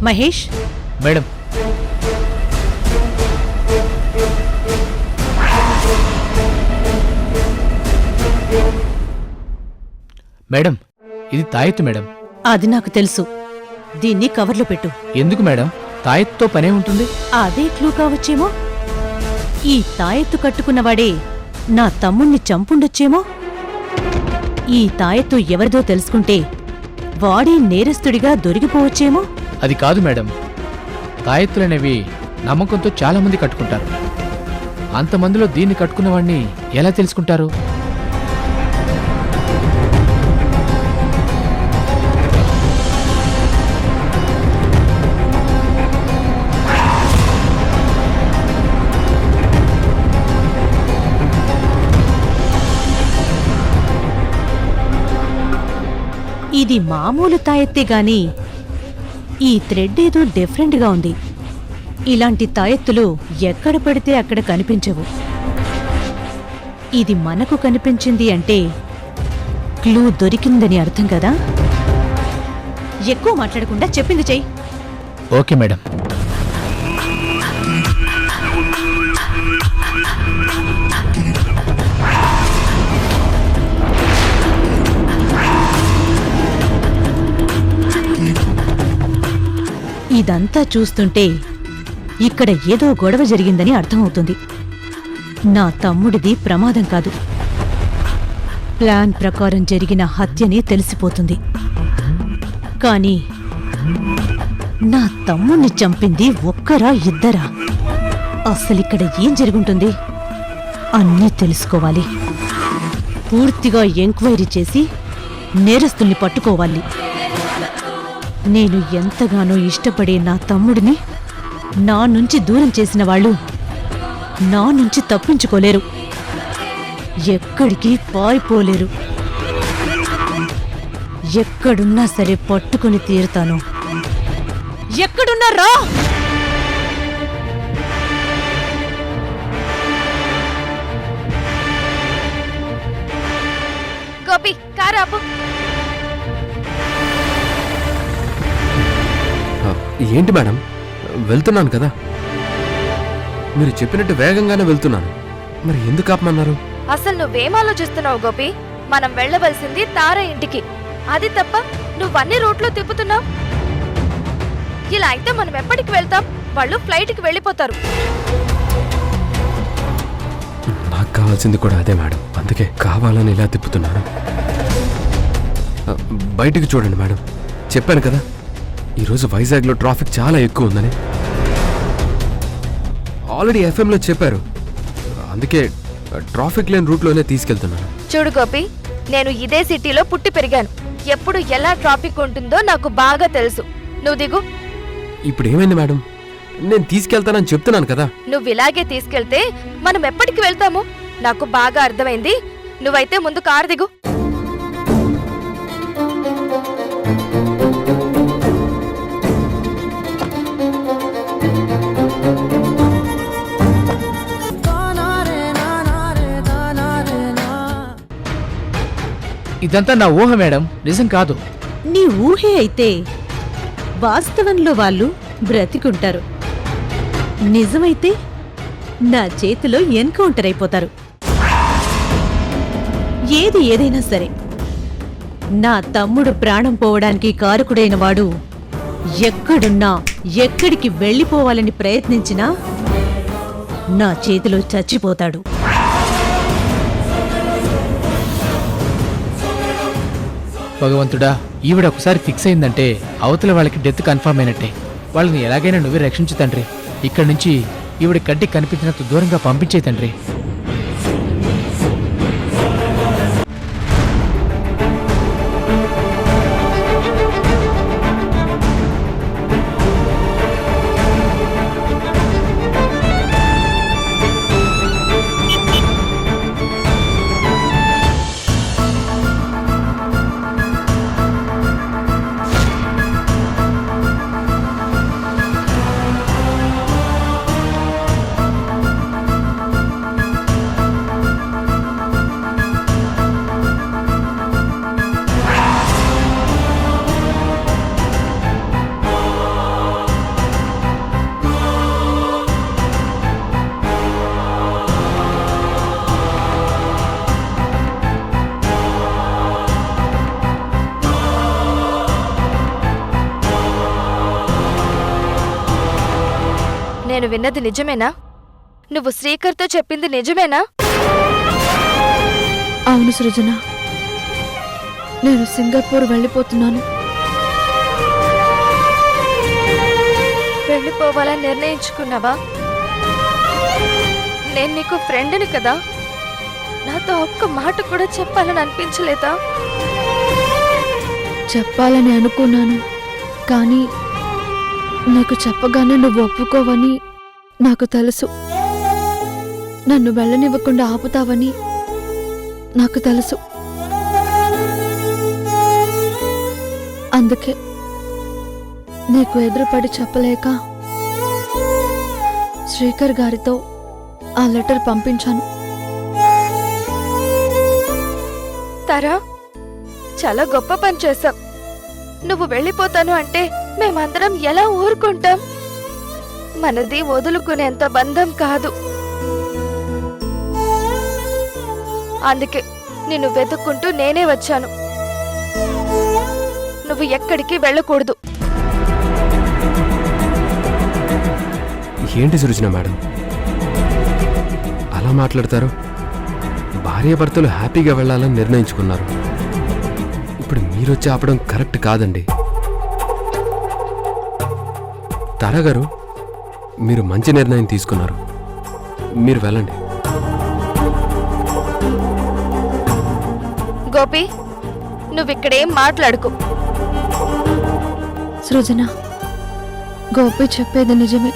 మహేష్, మేడం, మేడం, ఇది తాయెత్తు మేడం. అది నాకు తెలుసు. దీన్ని కవర్లో పెట్టు. ఎందుకు మేడం? తాయెత్తుతో పనే ఉంటుంది. అదే క్లూ కావచ్చేమో. ఈ తాయెత్తు కట్టుకున్నవాడే నా తమ్ముణ్ణి చంపుండొచ్చేమో. ఈ తాయెత్తు ఎవరిదో తెలుసుకుంటే వాడే నేరస్తుడిగా దొరికిపోవచ్చేమో. అది కాదు మేడం. తాయెత్తులనేవి నమ్మకంతో చాలా మంది కట్టుకుంటారు. అంతమందిలో దీన్ని కట్టుకున్నవాణ్ణి ఎలా తెలుసుకుంటారు? ఇది మామూలు తాయెత్తే గాని ఈ థ్రెడ్ ఏదో డిఫరెంట్గా ఉంది. ఇలాంటి తాయెత్తులు ఎక్కడ పడితే అక్కడ కనిపించవు. ఇది మనకు కనిపించింది అంటే క్లూ దొరికిందని అర్థం కదా. ఎక్కువ మాట్లాడకుండా చెప్పింది చెయ్యి. Okay madam. ఇదంతా చూస్తుంటే ఇక్కడ ఏదో గొడవ జరిగిందని అర్థమవుతుంది. నా తమ్ముడిది ప్రమాదం కాదు, ప్లాన్ ప్రకారం జరిగిన హత్యని తెలిసిపోతుంది. కానీ నా తమ్ముణ్ణి చంపింది ఒక్కరా ఇద్దరా? అసలిక్కడ ఏం జరుగుంటుంది? అన్నీ తెలుసుకోవాలి. పూర్తిగా ఎంక్వైరీ చేసి నేరస్తుల్ని పట్టుకోవాలి. నేను ఎంతగానో ఇష్టపడే నా తమ్ముడిని నా నుంచి దూరం చేసిన వాళ్ళు నా నుంచి తప్పించుకోలేరు, ఎక్కడికి పారిపోలేరు. ఎక్కడున్నా సరే పట్టుకుని తీరుతాను. ఎక్కడున్నారా? గోపి, కారు ఆపు. ఏంటి మేడం, వెళ్తున్నాను కదా. మీరు చెప్పినట్టు వేగంగానే వెళ్తున్నాను. మరి ఎందుకు ఆపమన్నారు? అసలు నువ్వేం ఆలోచిస్తున్నావు గోపి? మనం వెళ్ళవలసింది తార ఇంటికి. అది తప్ప నువ్వన్నీ రూట్లో తిప్పుతున్నావు. ఇలా అయితే మనం ఎప్పటికి వెళ్తాం? వాళ్ళు ఫ్లైట్కి వెళ్ళిపోతారు. నాకు కావాల్సింది కూడా అదే మేడం, అందుకే కావాలని ఇలా తిప్పుతున్నాను. బయటికి చూడండి మేడం, చెప్పాను కదా ఈరోజు వైజాగ్లో ట్రాఫిక్ చాలా ఎక్కువ ఉందని. ఆల్రెడీ ఎఫ్ఎంలో చెప్పారు, అందుకే ట్రాఫిక్ లేని రూట్లోనే తీసుకెళ్తున్నాను. చూడు గోపి, నేను ఇదే సిటీలో పుట్టి పెరిగాను. ఎప్పుడు ఎలా ట్రాఫిక్ ఉంటుందో నాకు బాగా తెలుసు. నువ్వు దిగు. ఇప్పుడు ఏమైంది మేడం? నేను తీసుకెళ్తానని చెప్తున్నాను కదా. నువ్వు ఇలాగే తీసుకెళ్తే మనం ఎప్పటికి వెళ్తాము? నాకు బాగా అర్థమైంది. నువ్వైతే ముందు కారు దిగు. ఇదంతా నా ఊహ మేడం, నిజం కాదు. నీ ఊహే అయితే వాస్తవంలో వాళ్ళు బ్రతికుంటారు. నిజమైతే నా చేతిలో ఎన్కౌంటర్ అయిపోతారు. ఏది ఏదైనా సరే నా తమ్ముడు ప్రాణం పోవడానికి కారకుడైన వాడు ఎక్కడున్నా ఎక్కడికి వెళ్ళిపోవాలని ప్రయత్నించినా నా చేతిలో చచ్చిపోతాడు. భగవంతుడా, ఈవిడ ఒకసారి ఫిక్స్ అయిందంటే అవతల వాళ్ళకి డెత్ కన్ఫర్మ్ అయినట్టే. వాళ్ళని ఎలాగైనా నువ్వే రక్షించు తండ్రి. ఇక్కడి నుంచి ఈవిడ కంటికి కనిపించినంత దూరంగా పంపించే తండ్రి. నేను విన్నది నిజమేనా? నువ్వు శ్రీకర్తో చెప్పింది నిజమేనా? అవును సృజన, నేను సింగపూర్ వెళ్ళిపోతున్నాను. వెళ్ళిపోవాలని నిర్ణయించుకున్నావా? నేను నీకు ఫ్రెండ్ని కదా, నాతో ఒక్క మాట కూడా చెప్పాలని అనిపించలేదా? చెప్పాలని అనుకున్నాను, కానీ నీకు చెప్పగానే నువ్వు ఒప్పుకోవని నాకు తెలుసు. నన్ను వెళ్ళనివ్వకుండా ఆపుతావని నాకు తెలుసు. అందుకే నీకు ఎదురుపడి చెప్పలేక శ్రీకర్ గారితో ఆ లెటర్ పంపించాను. తారా, చాలా గొప్ప పని చేశావు. నువ్వు వెళ్ళిపోతాను అంటే మేమందరం ఎలా ఊరుకుంటాం? మనది వదులుకునేంత బంధం కాదు. అందుకే నిన్ను వెతుక్కుంటూ నేనే వచ్చాను. నువ్వు ఎక్కడికి వెళ్ళకూడదు. ఏంటి సృజన మేడం అలా మాట్లాడతారు? భార్యాభర్తలు హ్యాపీగా వెళ్ళాలని నిర్ణయించుకున్నారు. ఇప్పుడు మీరొచ్చి ఆపడం కరెక్ట్ కాదండి. తారా గారు, మీరు మంచి నిర్ణయం తీసుకున్నారు. మీరు వెళ్ళండి. గోపి, నువ్విక్కడేం మాట్లాడుకో. సృజన, గోపి చెప్పేది నిజమే.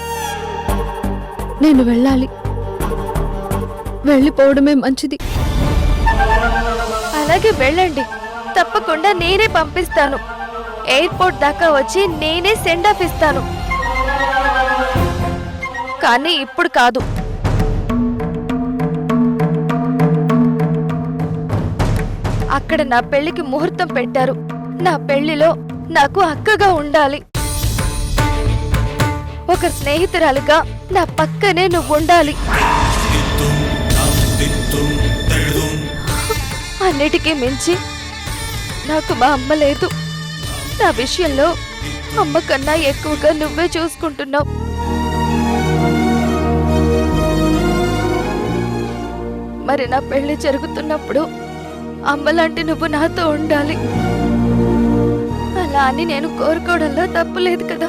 నేను వెళ్ళాలి. వెళ్ళిపోవడమే మంచిది. అలాగే వెళ్ళండి. తప్పకుండా నేనే పంపిస్తాను. ఎయిర్పోర్ట్ దాకా వచ్చి నేనే సెండ్ ఆఫ్ ఇస్తాను. కానీ ఇప్పుడు కాదు. అక్కడ నా పెళ్లికి ముహూర్తం పెట్టారు. నా పెళ్లిలో నాకు అక్కగా ఉండాలి. ఒక స్నేహితురాలుగా నా పక్కనే నువ్వు ఉండాలి. అన్నిటికీ మించి నాకు మా అమ్మ లేదు. నా విషయంలో అమ్మ కన్నా ఎక్కువగా నువ్వే చూసుకుంటున్నావు. మరి నా పెళ్లి జరుగుతున్నప్పుడు అమ్మలాంటి నువ్వు నాతో ఉండాలి. అలా అని నేను కోరుకోవడంలో తప్పు లేదు కదా.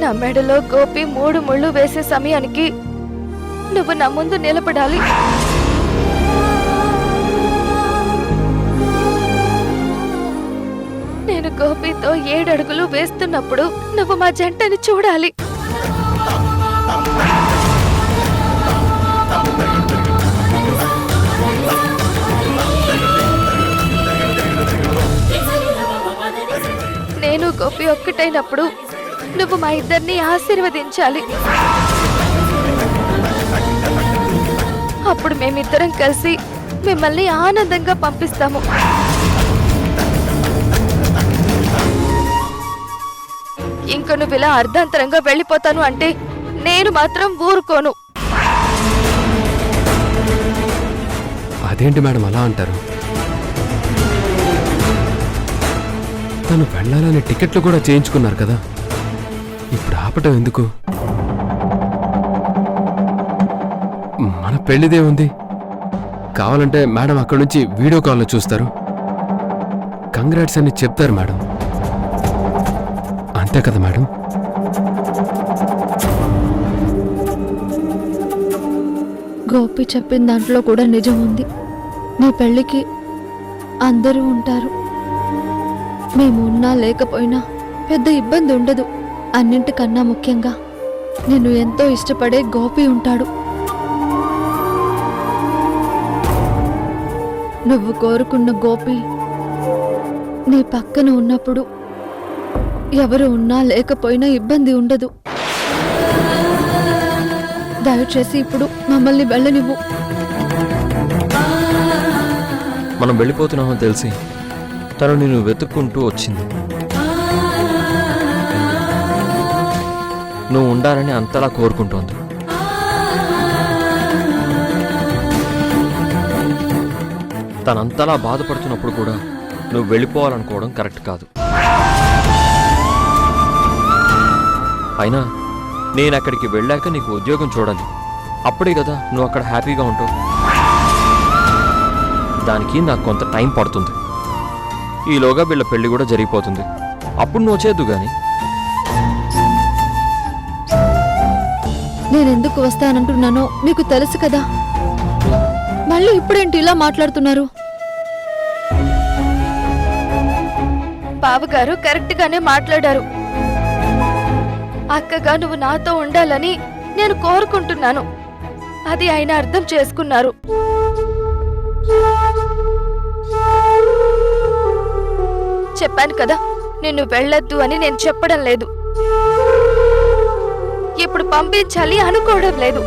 నా మెడలో గోపి 3 ముళ్ళు వేసే సమయానికి నువ్వు నా ముందు నిలబడాలి. నేను గోపితో 7 అడుగులు వేస్తున్నప్పుడు నువ్వు మా జంటని చూడాలి. నేను గోపి ఒక్కటైనప్పుడు నువ్వు మా ఇద్దరిని ఆశీర్వదించాలి. అప్పుడు మేమిద్దరం కలిసి మిమ్మల్ని ఆనందంగా పంపిస్తాము. ఇంక నువ్వు ఇలా అర్ధాంతరంగా వెళ్ళిపోతాను అంటే నేను మాత్రం ఊరుకోను. అదేంటి మేడం అలా అంటారు? తను వెళ్ళాలని టికెట్లు కూడా చేయించుకున్నారు కదా, ఇప్పుడు ఆపటం ఎందుకు? మన పెళ్లిదే ఉంది. కావాలంటే మేడం అక్కడి నుంచి వీడియో కాల్లో చూస్తారు. కంగ్రాట్స్ అని చెప్తారు మేడం. అంతే కదా మేడం? గోపి చెప్పిన దాంట్లో కూడా నిజం ఉంది. నీ పెళ్ళికి అందరూ ఉంటారు. మేము ఉన్నా లేకపోయినా పెద్ద ఇబ్బంది ఉండదు. అన్నింటికన్నా ముఖ్యంగా నిన్ను ఎంతో ఇష్టపడే గోపి ఉంటాడు. నువ్వు కోరుకున్న గోపి నీ పక్కన ఉన్నప్పుడు ఎవరు ఉన్నా లేకపోయినా ఇబ్బంది ఉండదు. దయచేసి ఇప్పుడు మమ్మల్ని వెళ్ళనివ్వు. మనం వెళ్ళిపోతున్నామని తెలిసి తను నిన్ను వెతుక్కుంటూ వచ్చింది. నువ్వు ఉండాలని అంతలా కోరుకుంటోంది. తనంతలా బాధపడుతున్నప్పుడు కూడా నువ్వు వెళ్ళిపోవాలనుకోవడం కరెక్ట్ కాదు. అయినా నేను అక్కడికి వెళ్ళాక నీకు ఉద్యోగం చూడాలి. అప్పుడే కదా నువ్వు అక్కడ హ్యాపీగా ఉంటావు. దానికి నాకు కొంత టైం పడుతుంది. ఈలోగా వీళ్ళ పెళ్లి కూడా జరిగిపోతుంది. అప్పుడు నువ్వు చేద్దు గాని. నేనెందుకు వస్తానంటున్నానో మీకు తెలుసు కదా. మళ్ళీ ఇప్పుడేంటి ఇలా మాట్లాడుతున్నారు? బావగారు కరెక్ట్ గానే మాట్లాడారు. అక్కగా నువ్వు నాతో ఉండాలని నేను కోరుకుంటున్నాను. అది ఆయన అర్థం చేసుకున్నారు. చెప్పాను కదా, నిన్ను వెళ్ళొద్దు అని నేను చెప్పడం లేదు. ఇప్పుడు పంపించాలి అనుకోవడం లేదు.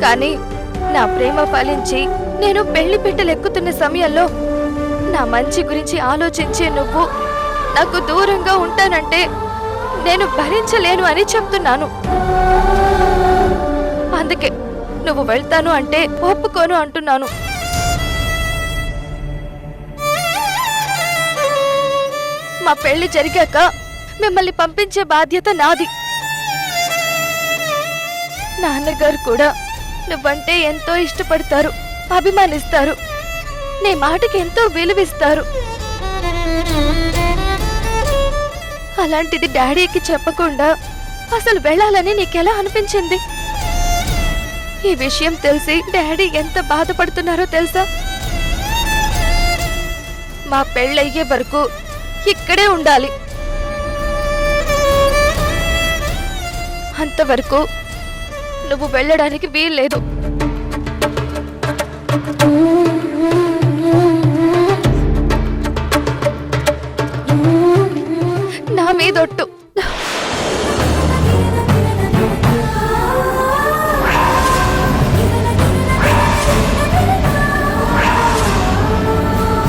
కానీ నా ప్రేమ ఫలించి నేను పెళ్లి పెట్టెలెక్కుతున్న సమయంలో నా మంచి గురించి ఆలోచించే నువ్వు నాకు దూరంగా ఉంటానంటే నేను భరించలేను అని చెప్తున్నాను. అందుకే నువ్వు వెళ్తాను అంటే ఒప్పుకోను అంటున్నాను. మా పెళ్లి జరిగాక మిమ్మల్ని పంపించే బాధ్యత నాది. నాన్నగారు కూడా నువ్వంటే ఎంతో ఇష్టపడతారు, అభిమానిస్తారు, నీ మాటకి ఎంతో విలువిస్తారు. అలాంటిది డాడీకి చెప్పకుండా అసలు వెళ్ళాలని నీకెలా అనిపించింది? ఈ విషయం తెలిసి డాడీ ఎంత బాధపడుతున్నారో తెలుసా? మా పెళ్ళయ్యే వరకు ఇక్కడే ఉండాలి. అంతవరకు నువ్వు వెళ్ళడానికి వీల్లేదు. నా మీదొట్టు.